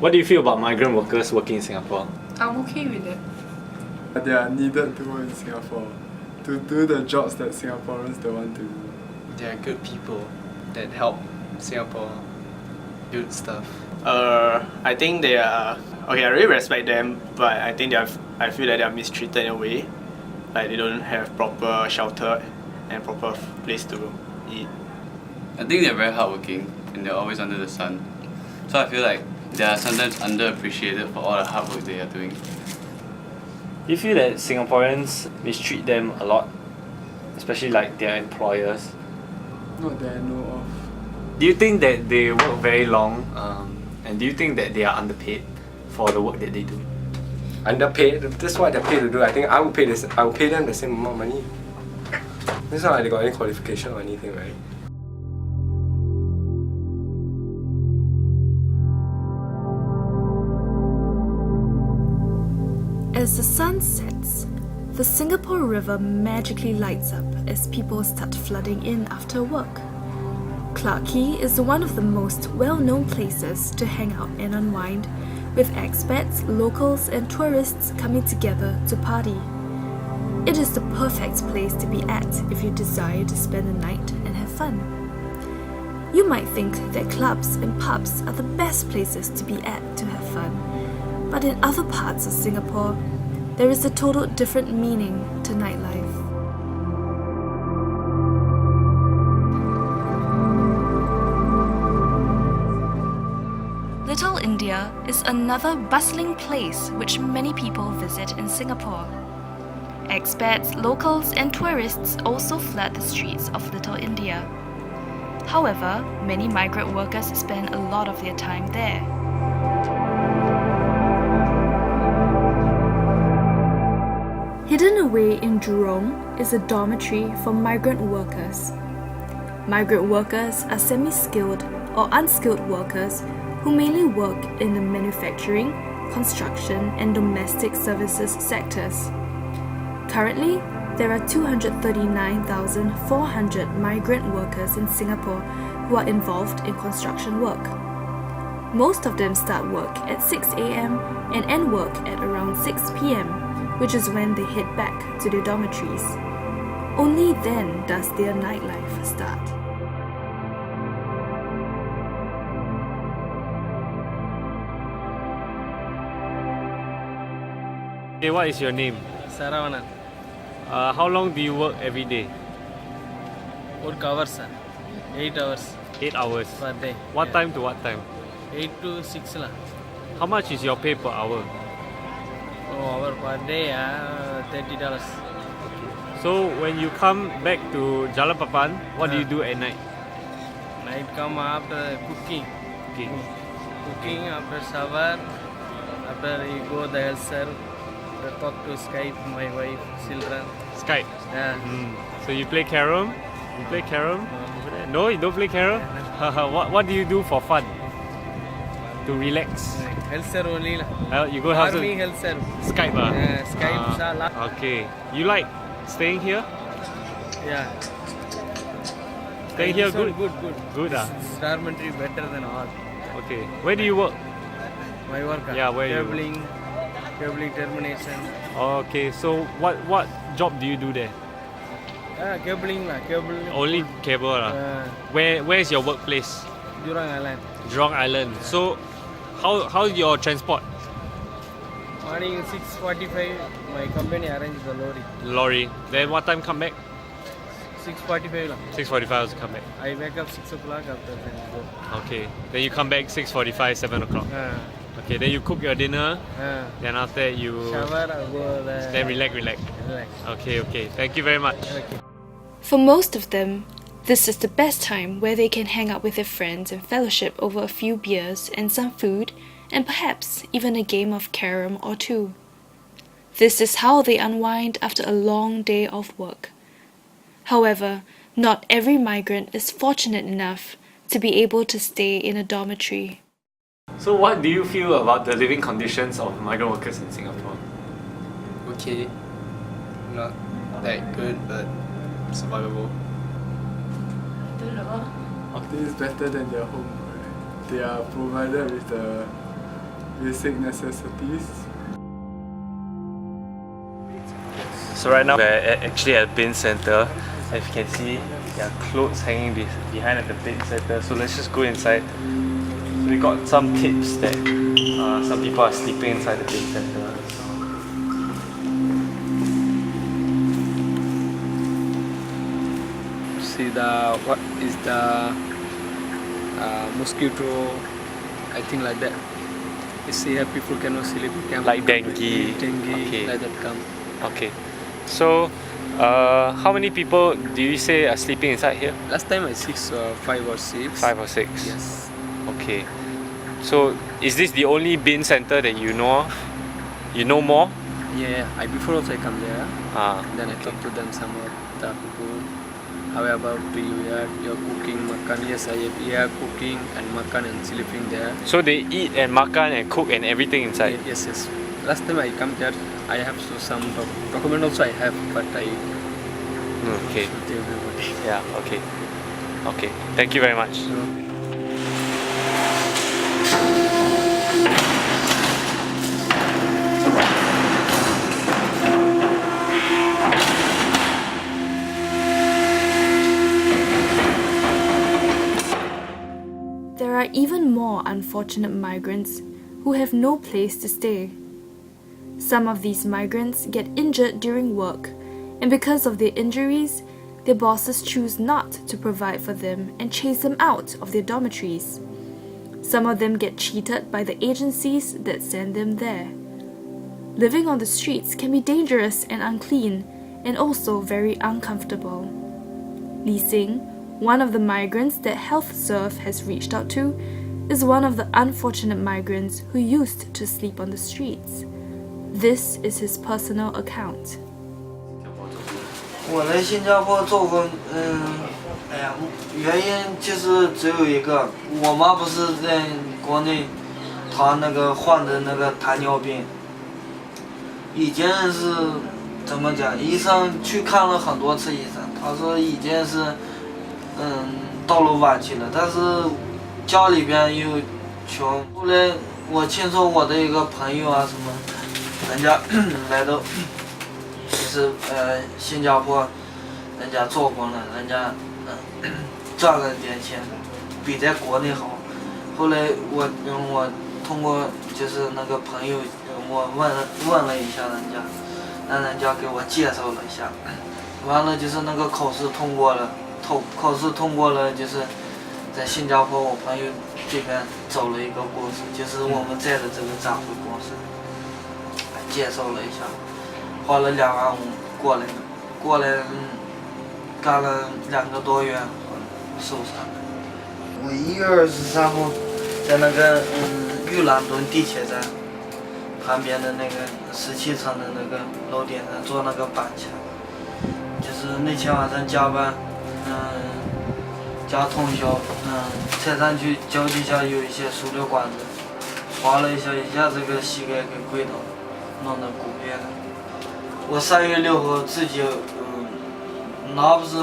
What do you feel about migrant workers working in Singapore? I'm okay with it. They are needed to work in Singapore to do the jobs that Singaporeans don't want to do. They are good people that help Singapore build stuff. I think they are okay. I really respect them, but I think I feel that they are mistreated in a way. Like they don't have proper shelter and proper place to eat. I think they're very hardworking and they're always under the sun. So I feel like they are sometimes underappreciated for all the hard work they are doing. Do you feel that Singaporeans mistreat them a lot? Especially like their employers? Not that I know of. Do you think that they work very long? And do you think that they are underpaid for the work that they do? Underpaid? That's what they're paid to do. I think I would pay them the same amount of money. It's not like they got any qualification or anything, right? As the sun sets, the Singapore River magically lights up as people start flooding in after work. Clarke Quay is one of the most well-known places to hang out and unwind, with expats, locals and tourists coming together to party. It is the perfect place to be at if you desire to spend the night and have fun. You might think that clubs and pubs are the best places to be at to have fun, but in other parts of Singapore, there is a total different meaning to nightlife. Little India is another bustling place which many people visit in Singapore. Expats, locals and tourists also flood the streets of Little India. However, many migrant workers spend a lot of their time there. Hidden away in Jurong is a dormitory for migrant workers. Migrant workers are semi-skilled or unskilled workers who mainly work in the manufacturing, construction and domestic services sectors. Currently, there are 239,400 migrant workers in Singapore who are involved in construction work. Most of them start work at 6 a.m. and end work at around 6 p.m., which is when they head back to their dormitories. Only then does their nightlife start. Okay, what is your name? Saravanan. How long do you work every day? Work hours, sir. 8 hours 8 hours. per day. What Yeah. time to what time? 8 to 6 lah. How much is your pay per hour? Hour per day, $30. So when you come back to Jalan Papan, what do you do at night? Night come after cooking. Okay. Cooking after shower. After you go the health serve. Talk to Skype, my wife, children. Skype. Yeah. So you play carom? You play carom? No, you don't play carom? What do you do for fun? To relax? Health serve only lah. You go house Army health serve. Skype Skype salah. Okay. You like staying here? Yeah. Staying here good? Good. Good This dormitory better than all. Okay. Where do you work? My work. Yeah, where you- Cabling termination. Okay, so what job do you do there? Cabling lah. Cable. Only cable lah. Where's your workplace? Jurong Island. Jurong Island. So how's your transport? Morning 6:45, my company arranged the lorry. Lorry. Then what time come back? 6:45 lah. 6:45 to come back. I wake up 6 o'clock after then go. Okay. Then you come back 6:45, 7 o'clock. Okay, then you cook your dinner. Then after that you Shower, I go there. then relax. Okay. Thank you very much. Okay. For most of them, this is the best time where they can hang out with their friends and fellowship over a few beers and some food, and perhaps even a game of carom or two. This is how they unwind after a long day of work. However, not every migrant is fortunate enough to be able to stay in a dormitory. So what do you feel about the living conditions of migrant workers in Singapore? Okay. Not that good, but survivable. I don't know. I think it's better than their home. Right? They are provided with the basic necessities. So right now we're actually at a bin center. As you can see, there are clothes hanging behind at the bin center. So let's just go inside. So we got some tips that some people are sleeping inside the bin center. See what is the mosquito, I think like that. You see how people cannot sleep, Like dengue. Okay. like that come. Okay. So how many people do you say are sleeping inside here? Last time I 5 or 6. 5 or 6? Yes. Okay. So is this the only bin center that you know of? You know more? Yeah, before also I come there. Then I okay. talk to them, some of the people. How about you're cooking, makan? Yes, we are cooking and makan and sleeping there. So they eat and makan and cook and everything inside? Yes. Last time I come there, I have some document also I have, but I Okay. show to everybody. Yeah, okay. Okay. Thank you very much. There are even more unfortunate migrants who have no place to stay. Some of these migrants get injured during work, and because of their injuries, their bosses choose not to provide for them and chase them out of their dormitories. Some of them get cheated by the agencies that send them there. Living on the streets can be dangerous and unclean, and also very uncomfortable. Li Xing, one of the migrants that HealthServe has reached out to, is one of the unfortunate migrants who used to sleep on the streets. This is his personal account. 我来新加坡做工，原因其实只有一个，我妈不是在国内，她那个患的那个糖尿病，已经是怎么讲？医生去看了很多次医生，他说已经是到了晚期了，但是家里边又穷。后来我听说我的一个朋友啊什么，人家来到就是新加坡，人家做工了，人家赚了点钱，比在国内好。后来我通过就是那个朋友，我问了一下人家，让人家给我介绍了一下，完了就是那个考试通过了。考试通过了，就是在新加坡我朋友这边走了一个公司，就是我们在的这个展会公司，介绍了一下，花了2万5过来干了2个多月，受伤了。我1月23号在那个玉兰墩地铁站旁边的那个17层的那个楼顶上做那个板墙，就是那天晚上加班。加通宵，踩上去脚底下有一些塑料管子，滑了一下子给膝盖给跪倒，弄得骨裂了。我3月6号自己，那不是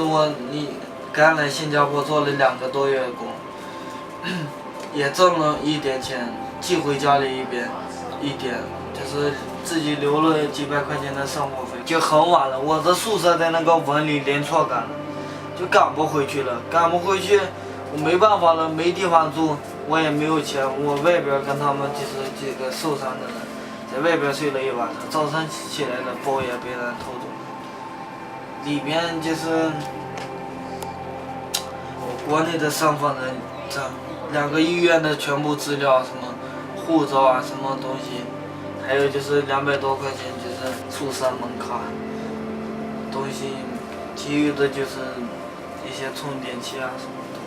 你刚来新加坡做了2个多月工，也挣了一点钱，寄回家里一点，就是自己留了几百块钱的生活费。就很晚了，我的宿舍在那个文理连错岗了。就赶不回去了，我没办法了，没地方住，我也没有钱，我外边跟他们就是这个受伤的人，在外边睡了一晚上，早上起来了，包也被人偷走了，里边就是我国内的身份证、2个医院的全部资料，什么护照啊，什么东西，还有就是200多块钱就是宿舍门卡，东西，其余的就是。一些充电器啊什么东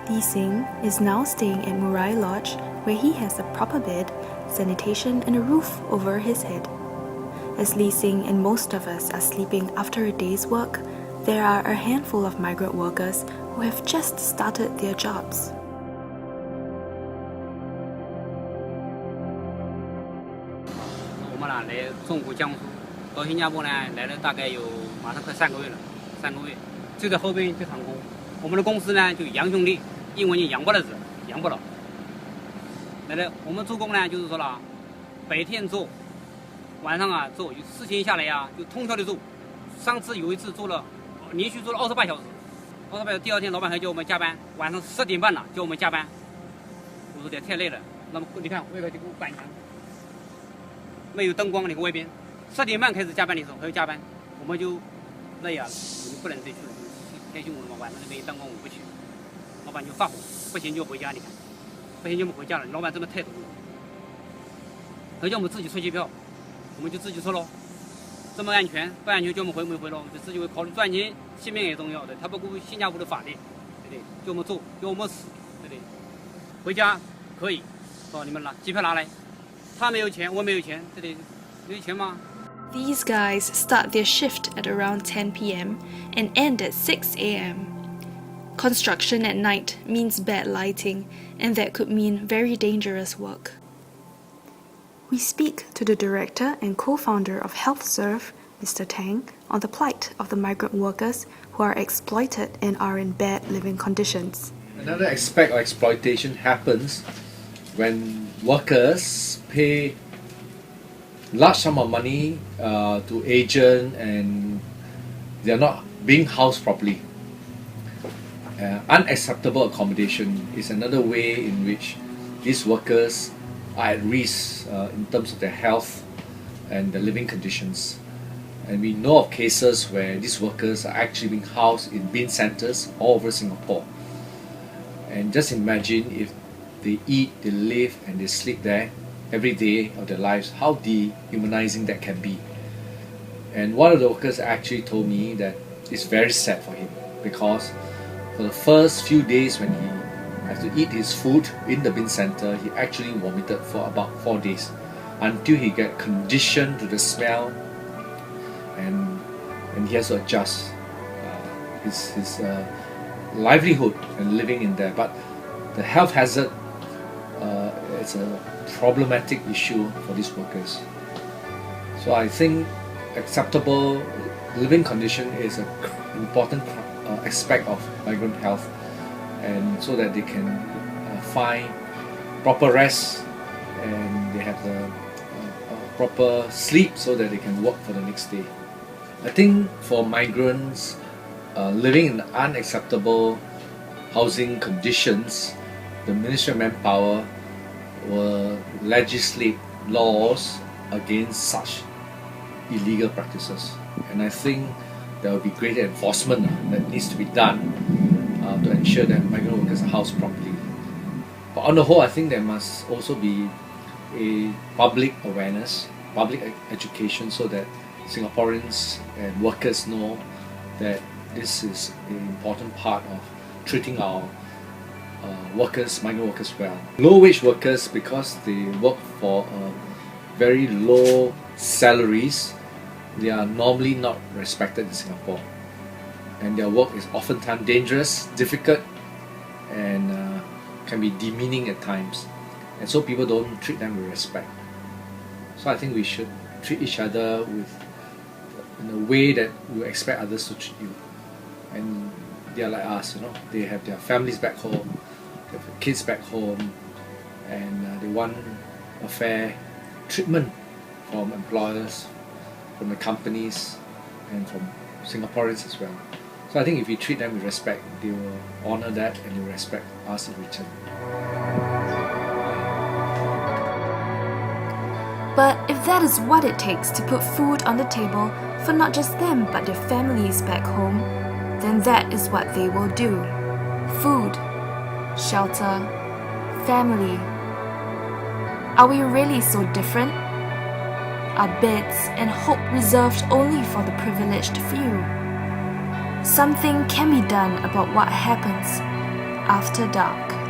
西。Li Xing is now staying at Murai Lodge, where he has a proper bed, sanitation, and a roof over his head. As Li Xing and most of us are sleeping after a day's work, there are a handful of migrant workers who have just started their jobs. 我们呢来中国江苏。到新加坡呢，来了大概有马上快3个月了，3个月，就在后边就厂工。我们的公司呢就杨兄弟，英文就养不了人，养不了。那个我们做工呢，就是说了，白天做，晚上啊做，事情下来呀、就通宵的做。上次有一次做了，连续做了28小时，28小时，第二天老板还叫我们加班，晚上10点半了叫我们加班。我说这太累了。那么你看外头这个板墙，没有灯光，你看外边10点半开始加班的时候还要加班，我们就累啊，我就不能再去了，太辛苦了嘛。晚上没灯光我不去，老板就发火，不行就回家。你看，不行就我们回家了。老板这么态度，他叫我们自己出机票，我们就自己出喽。这么安全，不安全叫我们回没回喽，就自己会考虑赚钱，性命也重要的。他不顾新加坡的法律，对不对？叫我们做，叫我们死，对不对？回家可以。说你们拿机票拿来，他没有钱，我没有钱，对不对？没有钱吗？ These guys start their shift at around 10 p.m. and end at 6 a.m. Construction at night means bad lighting, and that could mean very dangerous work. We speak to the director and co-founder of HealthServe, Mr. Tang, on the plight of the migrant workers who are exploited and are in bad living conditions. Another aspect of exploitation happens when workers pay large sum of money to agent and they are not being housed properly. Unacceptable accommodation is another way in which these workers are at risk in terms of their health and their living conditions. And we know of cases where these workers are actually being housed in bin centres all over Singapore. And just imagine if they eat, they live and they sleep there every day of their lives, how dehumanizing that can be. And one of the workers actually told me that it's very sad for him because for the first few days when he had to eat his food in the bin center, he actually vomited for about 4 days until he got conditioned to the smell and he has to adjust his livelihood and living in there. But the health hazard is a problematic issue for these workers. So I think acceptable living condition is an important aspect of migrant health, and so that they can find proper rest and they have the proper sleep so that they can work for the next day. I think for migrants living in unacceptable housing conditions, the Ministry of Manpower will legislate laws against such illegal practices. And I think there will be greater enforcement that needs to be done to ensure that migrant workers are housed properly. But on the whole, I think there must also be a public awareness, public education, so that Singaporeans and workers know that this is an important part of treating our workers, migrant workers well. Low-wage workers, because they work for very low salaries, they are normally not respected in Singapore. And their work is oftentimes dangerous, difficult, and can be demeaning at times. And so people don't treat them with respect. So I think we should treat each other in a way that we expect others to treat you. And they are like us, you know, they have their families back home, they have kids back home, and they want a fair treatment from employers, from the companies, and from Singaporeans as well. So I think if we treat them with respect, they will honour that and they will respect us in return. But if that is what it takes to put food on the table for not just them but their families back home, then that is what they will do. Food, shelter, family. Are we really so different? Are beds and hope reserved only for the privileged few? Something can be done about what happens after dark.